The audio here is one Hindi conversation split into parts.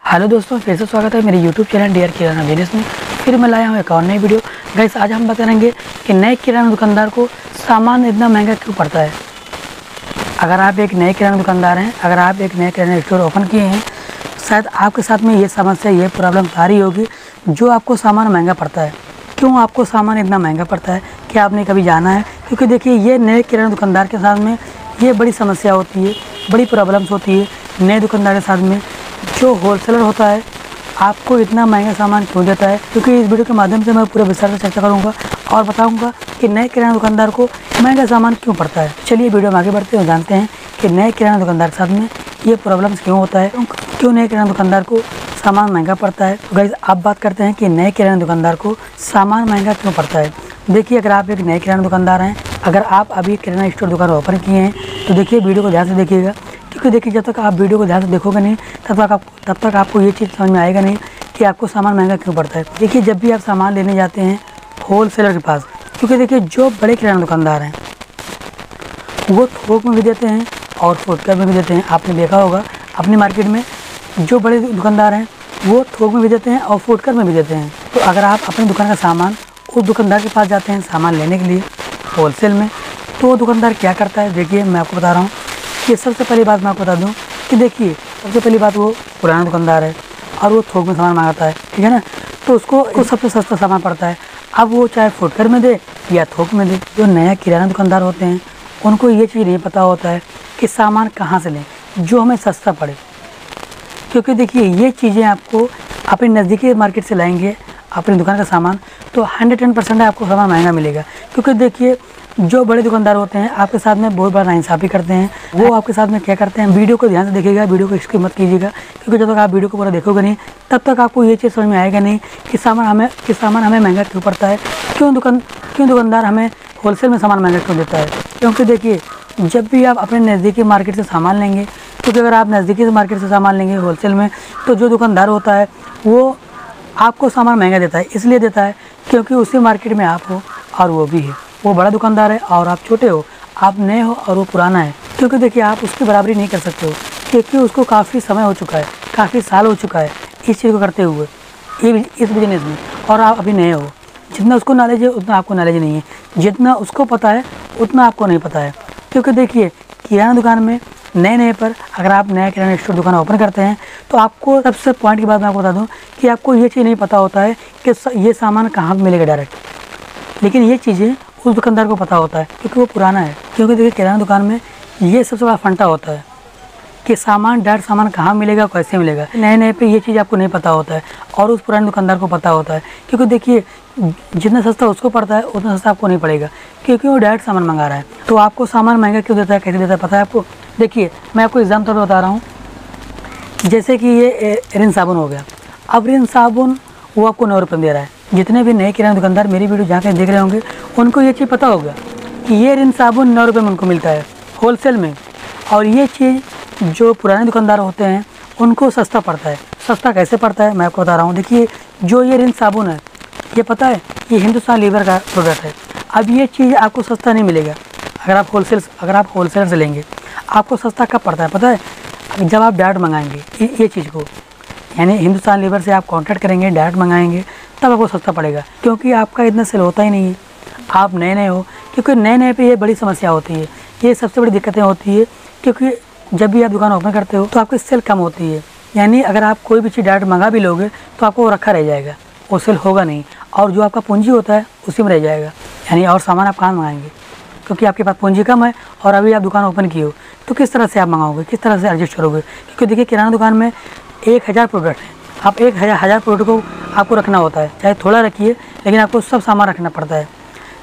हेलो दोस्तों, फिर से स्वागत है मेरे यूट्यूब चैनल डियर किराना बिजनेस में। फिर मैं लाया हूँ एक और नई वीडियो। गाइस, आज हम बताएंगे कि नए किराना दुकानदार को सामान इतना महंगा क्यों पड़ता है। अगर आप एक नए किराना दुकानदार हैं, अगर आप एक नए किराना स्टोर ओपन किए हैं, शायद आपके साथ में ये समस्या, ये प्रॉब्लम आ रही होगी जो आपको सामान महंगा पड़ता है। क्यों आपको सामान इतना महंगा पड़ता है, क्या आपने कभी जाना है? क्योंकि देखिए, ये नए किराना दुकानदार के साथ में ये बड़ी समस्या होती है, बड़ी प्रॉब्लम्स होती है। नए दुकानदार के साथ में जो होलसेलर होता है आपको इतना महंगा सामान क्यों देता है, क्योंकि इस वीडियो के माध्यम से मैं पूरे विस्तार से चर्चा करूंगा और बताऊंगा कि नए किराना दुकानदार को महंगा सामान क्यों पड़ता है। चलिए वीडियो में आगे बढ़ते हैं, जानते हैं कि नए किराना दुकानदार के साथ में ये प्रॉब्लम्स क्यों होता है, क्यों नए किराना दुकानदार को सामान महंगा पड़ता है। तो गाइस, आप बात करते हैं कि नए किराना दुकानदार को सामान महंगा क्यों पड़ता है। देखिए, अगर आप एक नए किराना दुकानदार हैं, अगर आप अभी किराना स्टोर दुकान ओपन किए हैं, तो देखिए वीडियो को ध्यान से देखिएगा, क्योंकि देखिए, जब तक आप वीडियो को ध्यान से देखोगे नहीं तब तक आपको ये चीज़ समझ में आएगा नहीं कि आपको सामान महंगा क्यों पड़ता है। देखिए, जब भी आप सामान लेने जाते हैं होलसेलर के पास, क्योंकि देखिए जो बड़े किराना दुकानदार हैं वो थोक में भी देते हैं और फुटकर में भी देते हैं। आपने देखा होगा अपनी मार्केट में, जो बड़े दुकानदार हैं वो थोक में भी देते हैं और फुटकर में भी देते हैं। तो अगर आप अपनी दुकान का सामान उस दुकानदार के पास जाते हैं सामान लेने के लिए होलसेल में, तो वो दुकानदार क्या करता है, देखिए मैं आपको बता रहा हूँ कि सबसे पहली बात मैं आपको बता दूं कि देखिए, सबसे पहली बात, वो पुराना दुकानदार है और वो थोक में सामान मांगता है, ठीक है ना। तो उसको सबसे सस्ता सामान पड़ता है। अब वो चाहे फुटकर में दे या थोक में दे। जो नया किराना दुकानदार होते हैं उनको ये चीज़ नहीं पता होता है कि सामान कहाँ से लें जो हमें सस्ता पड़े, क्योंकि देखिए ये चीज़ें आपको अपने नज़दीकी मार्केट से लाएंगे अपनी दुकान का सामान, तो 110% आपको सामान महंगा मिलेगा। क्योंकि देखिए, जो बड़े दुकानदार होते हैं आपके साथ में बहुत बड़ा नाइंसाफ़ी करते हैं। वो आपके साथ में क्या करते हैं, वीडियो को ध्यान से देखिएगा, वीडियो को स्किप मत कीजिएगा, क्योंकि जब तक आप वीडियो को पूरा देखोगे नहीं तब तक आपको ये चीज़ समझ में आएगा नहीं कि सामान हमें महंगा क्यों पड़ता है, क्यों दुकानदार हमें होलसेल में सामान महंगा क्यों देता है। क्योंकि देखिए, जब भी आप अपने नज़दीकी मार्केट से सामान लेंगे, क्योंकि अगर आप नज़दीकी मार्केट से सामान लेंगे होलसेल में, तो जो दुकानदार होता है वो आपको सामान महंगा देता है। इसलिए देता है क्योंकि उसी मार्केट में आप हो और वो भी है। वो बड़ा दुकानदार है और आप छोटे हो, आप नए हो और वो पुराना है। क्योंकि देखिए, आप उसकी बराबरी नहीं कर सकते हो, क्योंकि उसको काफ़ी समय हो चुका है, काफ़ी साल हो चुका है इस चीज़ को करते हुए, इस बिजनेस में, और आप अभी नए हो। जितना उसको नॉलेज है उतना आपको नॉलेज नहीं है, जितना उसको पता है उतना आपको नहीं पता है। क्योंकि देखिए, किराना दुकान में नए पर अगर आप नया किराना स्टोर दुकान ओपन करते हैं, तो आपको सबसे पॉइंट की बात मैं आपको बता दूं कि आपको ये चीज़ नहीं पता होता है कि ये सामान कहाँ मिलेगा डायरेक्ट, लेकिन ये चीज़ें उस दुकानदार को पता होता है क्योंकि वो पुराना है। क्योंकि देखिए, किराना दुकान में ये सबसे बड़ा फंडा होता है कि डायरेक्ट सामान कहाँ मिलेगा, कैसे मिलेगा। नए पे ये चीज़ आपको नहीं पता होता है और उस पुराने दुकानदार को पता होता है। क्योंकि देखिए, जितना सस्ता उसको पड़ता है उतना सस्ता आपको नहीं पड़ेगा, क्योंकि वो डायरेक्ट सामान मंगा रहा है। तो आपको सामान महंगा क्यों देता है, कैसे देता है, पता है आपको? देखिए, मैं आपको एग्जाम्पल बता रहा हूँ। जैसे कि ये रिन साबुन हो गया। अब रिन साबुन वो आपको 9 रुपये में दे रहा है। जितने भी नए किराना दुकानदार मेरी वीडियो जहाँ कहीं देख रहे होंगे उनको ये चीज़ पता होगा कि ये रिन साबुन 9 रुपये में उनको मिलता है होलसेल में, और ये चीज़ जो पुराने दुकानदार होते हैं उनको सस्ता पड़ता है। सस्ता कैसे पड़ता है मैं आपको बता रहा हूँ। देखिए, जो ये रिन साबुन है, ये पता है ये हिंदुस्तान लीवर का प्रोडक्ट है। अब ये चीज़ आपको सस्ता नहीं मिलेगा अगर आप होलसेलर से लेंगे। आपको सस्ता कब पड़ता है पता है? जब आप डायरेक्ट मंगाएंगे ये चीज़ को, यानी हिंदुस्तान लीवर से आप कॉन्टैक्ट करेंगे, डायरेक्ट मंगाएंगे, तब आपको सस्ता पड़ेगा। क्योंकि आपका इतना सेल होता ही नहीं है, आप नए हो। क्योंकि नए पे ये बड़ी समस्या होती है, ये सबसे बड़ी दिक्कतें होती है। क्योंकि जब भी आप दुकान ओपन करते हो तो आपकी सेल कम होती है, यानी अगर आप कोई भी चीज़ डायरेक्ट मंगा भी लोगे तो आपको वो रखा रह जाएगा, वो सेल होगा नहीं, और जो आपका पूंजी होता है उसी में रह जाएगा। यानी और सामान आप कहाँ मंगाएंगे, क्योंकि आपके पास पूंजी कम है और अभी आप दुकान ओपन किए हो, तो किस तरह से आप मंगाओगे, किस तरह से एडजस्ट करोगे। क्योंकि देखिए, किराना दुकान में 1000 प्रोडक्ट हैं, आप 1000 प्रोडक्ट को आपको रखना होता है। चाहे थोड़ा रखिए, लेकिन आपको सब सामान रखना पड़ता है।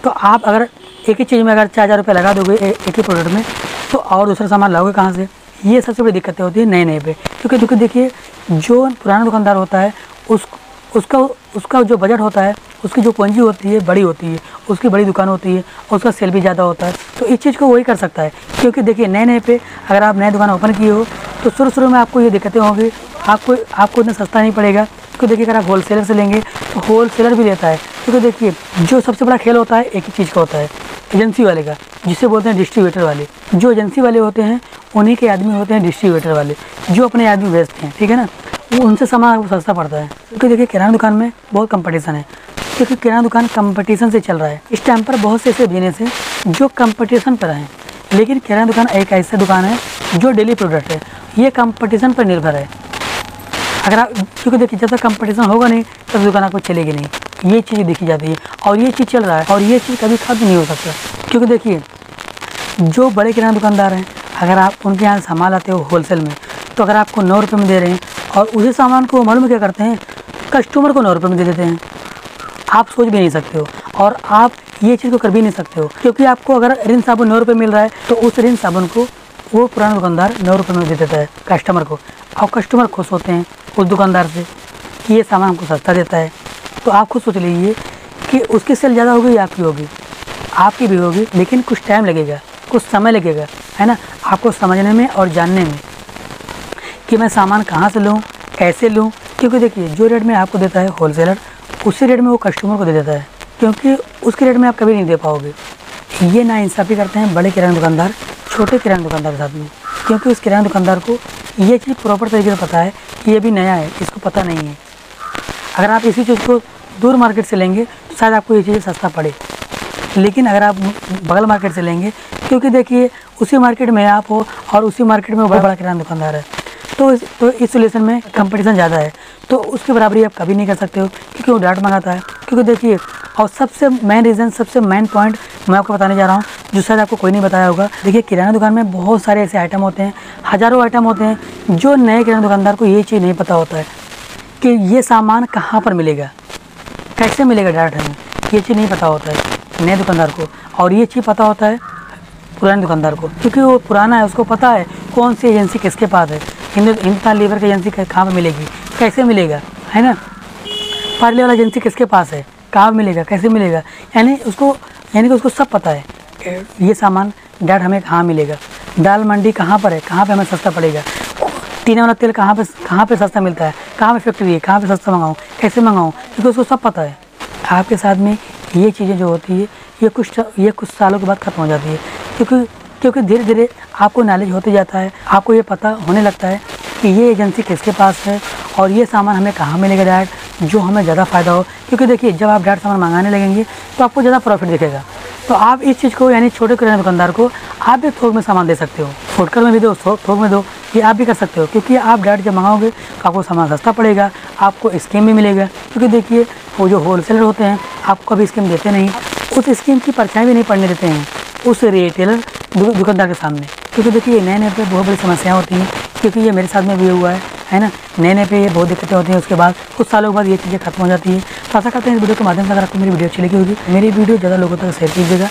तो आप अगर एक ही चीज़ में अगर 4000 रुपये लगा दोगे एक ही प्रोडक्ट में, तो और दूसरा सामान लाओगे कहाँ से। ये सबसे बड़ी दिक्कतें होती है नए पे। क्योंकि देखिए, जो पुराना दुकानदार होता है उसका जो बजट होता है, उसकी जो पूंजी होती है बड़ी होती है, उसकी बड़ी दुकान होती है और उसका सेल भी ज़्यादा होता है। तो इस चीज़ को वही कर सकता है। क्योंकि देखिए, नए पे अगर आप नए दुकान ओपन किए हो तो शुरू में आपको ये दिक्कतें होंगी, आपको इतना सस्ता नहीं पड़ेगा। क्योंकि देखिए, अगर आप होलसेलर से लेंगे तो होलसेलर भी लेता है। क्योंकि देखिए, जो सबसे बड़ा खेल होता है एक ही चीज़ का होता है, एजेंसी वाले का, जिसे बोलते हैं डिस्ट्रीब्यूटर वाले। जो एजेंसी वाले होते हैं उन्हीं के आदमी होते हैं डिस्ट्रीब्यूटर वाले, जो अपने आदमी बेचते हैं, ठीक है ना। वो उनसे सामान आपको सस्ता पड़ता है। क्योंकि देखिए किराना दुकान में बहुत कंपटीशन है, क्योंकि किराना दुकान कंपटीशन से चल रहा है। इस टाइम पर बहुत से ऐसे बिजनेस हैं जो कंपटीशन पर हैं, लेकिन किराना दुकान एक ऐसा दुकान है जो डेली प्रोडक्ट है, ये कंपटीशन पर निर्भर है। अगर आप, क्योंकि देखिए जब तक कंपटीशन होगा नहीं तब दुकान आपको चलेगी नहीं, ये चीज़ देखी जाती है और ये चीज़ चल रहा है और ये चीज़ कभी खत्म नहीं हो सकता। क्योंकि देखिए जो बड़े किराना दुकानदार हैं, अगर आप उनके यहाँ सामान लाते हो होलसेल में, तो अगर आपको 9 रुपये में दे रहे हैं और उसी सामान को मालूम क्या करते हैं, कस्टमर को 9 रुपये में दे देते हैं। आप सोच भी नहीं सकते हो और आप ये चीज़ को कर भी नहीं सकते हो, क्योंकि आपको अगर रिन साबुन 9 रुपये मिल रहा है तो उस रिन साबुन को वो पुराना दुकानदार 9 रुपये में दे देता है कस्टमर को, और कस्टमर खुश होते हैं उस दुकानदार से कि ये सामान हमको सस्ता देता है। तो आप खुद सोच लीजिए कि उसकी सेल ज़्यादा होगी या आपकी होगी, आपकी भी होगी, लेकिन कुछ टाइम लगेगा, कुछ समय लगेगा, है ना, आपको समझने में और जानने में कि मैं सामान कहाँ से लूँ, कैसे लूँ। क्योंकि देखिए जो रेट में आपको देता है होलसेलर, उसी रेट में वो कस्टमर को दे देता है, क्योंकि उसके रेट में आप कभी नहीं दे पाओगे। ये नाइंसाफ़ी करते हैं बड़े किराना दुकानदार छोटे किराना दुकानदार के साथ में, क्योंकि उस किराना दुकानदार को ये चीज़ प्रॉपर तरीके से पता है कि ये भी नया है, इसको पता नहीं है। अगर आप इसी चीज़ को दूर मार्केट से लेंगे तो शायद आपको ये चीज़ सस्ता पड़े, लेकिन अगर आप बगल मार्केट से लेंगे, क्योंकि देखिए उसी मार्केट में आप हो और उसी मार्केट में बड़ा बड़ा किराना दुकानदार है, तो इस सिचुएशन में कंपटीशन ज़्यादा है, तो उसकी बराबरी आप कभी नहीं कर सकते हो, क्योंकि वो डांट मंगाता है। क्योंकि देखिए, और सबसे मेन रीज़न, सबसे मेन पॉइंट मैं आपको बताने जा रहा हूँ जो शायद आपको कोई नहीं बताया होगा। देखिए किराना दुकान में बहुत सारे ऐसे आइटम होते हैं, हज़ारों आइटम होते हैं, जो नए किराना दुकानदार को ये चीज़ नहीं पता होता है कि ये सामान कहाँ पर मिलेगा, कैसे मिलेगा डायरेक्ट हमें, ये चीज़ नहीं पता होता है नए दुकानदार को, और ये चीज़ पता होता है पुराने दुकानदार को, क्योंकि वो पुराना है, उसको पता है कौन सी एजेंसी किसके पास है, हिंदुस्तान लीवर की एजेंसी कहाँ पर मिलेगी, कैसे मिलेगा, है ना, पार्ले वाला एजेंसी किसके पास है, कहाँ मिलेगा, कैसे मिलेगा, यानी कि उसको सब पता है ये सामान डायरेक्ट हमें कहाँ मिलेगा, दाल मंडी कहाँ पर है, कहाँ पे हमें सस्ता पड़ेगा, टीना वाला तेल कहाँ पे सस्ता मिलता है, कहाँ पे फैक्ट्री है, कहाँ पे सस्ता मंगाऊँ, कैसे मंगाऊँ, क्योंकि उसको सब पता है। आपके साथ में ये चीज़ें जो होती है ये कुछ सालों के बाद ख़त्म हो जाती है, क्योंकि धीरे धीरे आपको नॉलेज होते जाता है, आपको ये पता होने लगता है कि ये एजेंसी किसके पास है और ये सामान हमें कहाँ मिलेगा डायरेक्ट, जो हमें ज़्यादा फ़ायदा हो। क्योंकि देखिए जब आप डायरेक्ट सामान मंगाने लगेंगे तो आपको ज़्यादा प्रॉफिट दिखेगा। तो आप इस चीज़ को, यानी छोटे किराना दुकानदार को आप भी थोक में सामान दे सकते हो, फुटकर में भी दो, थोक में दो, ये आप भी कर सकते हो। क्योंकि आप डायरेक्ट जब मंगाओगे तो आपको सामान सस्ता पड़ेगा, आपको स्कीम भी मिलेगा। क्योंकि देखिए वो जो होलसेलर होते हैं आपको कभी स्कीम देते नहीं, उस स्कीम की परछाई भी नहीं पड़ने देते हैं उस रिटेलर दुकानदार के सामने। क्योंकि देखिए नए पे बहुत बड़ी समस्याएं होती हैं, क्योंकि ये मेरे साथ में भी हुआ है ना, नए पे ये बहुत दिक्कतें होती हैं, उसके बाद कुछ सालों के बाद ये चीज़ें खत्म हो जाती है। तो आशा करते हैं इस वीडियो के माध्यम से अगर आपको मेरी वीडियो अच्छी लगी होगी, मेरी वीडियो ज़्यादा लोगों तक शेयर कीजिएगा,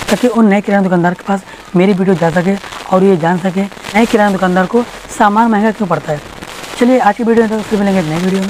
ताकि उन नए किराना दुकानदार के पास मेरी वीडियो जा सके और ये जान सके नए किराना दुकानदार को सामान महंगा क्यों पड़ता है। चलिए आज की वीडियो में फिर मिलेंगे नई वीडियो में।